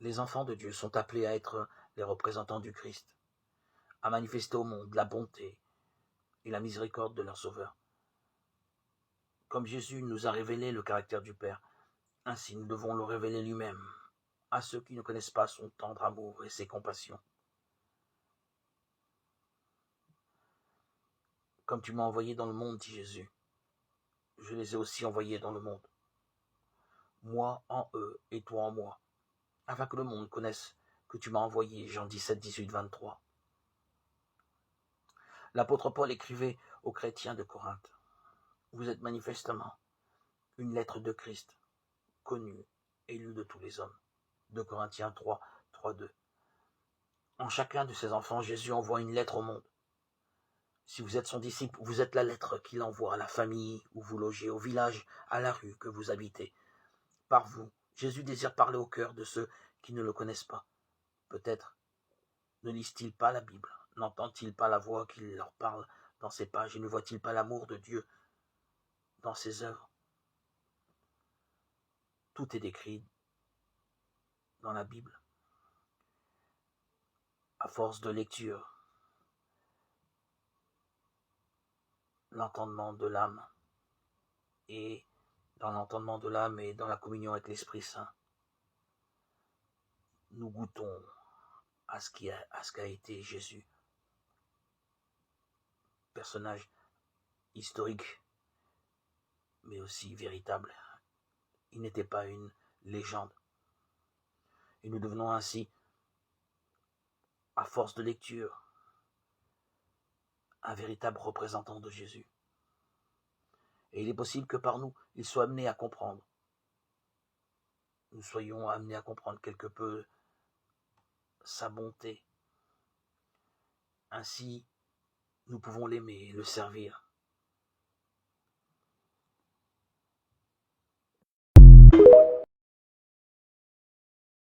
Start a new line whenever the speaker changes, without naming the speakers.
Les enfants de Dieu sont appelés à être les représentants du Christ, à manifester au monde la bonté et la miséricorde de leur Sauveur. Comme Jésus nous a révélé le caractère du Père, ainsi nous devons le révéler lui-même à ceux qui ne connaissent pas son tendre amour et ses compassions. Comme tu m'as envoyé dans le monde, dit Jésus, je les ai aussi envoyés dans le monde. Moi en eux et toi en moi, afin que le monde connaisse que tu m'as envoyé. Jean 17, 18, 23. L'apôtre Paul écrivait aux chrétiens de Corinthe, vous êtes manifestement une lettre de Christ, connue et lue de tous les hommes. 2 Corinthiens 3, 3, 2. En chacun de ses enfants, Jésus envoie une lettre au monde. Si vous êtes son disciple, vous êtes la lettre qu'il envoie à la famille où vous logez, au village, à la rue que vous habitez. Par vous, Jésus désire parler au cœur de ceux qui ne le connaissent pas. Peut-être ne lisent-ils pas la Bible, n'entendent-ils pas la voix qui leur parle dans ces pages et ne voient-ils pas l'amour de Dieu dans ses œuvres. Tout est décrit dans la Bible. À force de lecture, l'entendement de l'âme et dans l'entendement de l'âme et dans la communion avec l'Esprit Saint, nous goûtons à ce qu'a été Jésus, personnage historique, mais aussi véritable. Il n'était pas une légende. Et nous devenons ainsi, à force de lecture, un véritable représentant de Jésus. Et il est possible que par nous, il soit amené à comprendre. Nous soyons amenés à comprendre quelque peu sa bonté. Ainsi, nous pouvons l'aimer et le servir.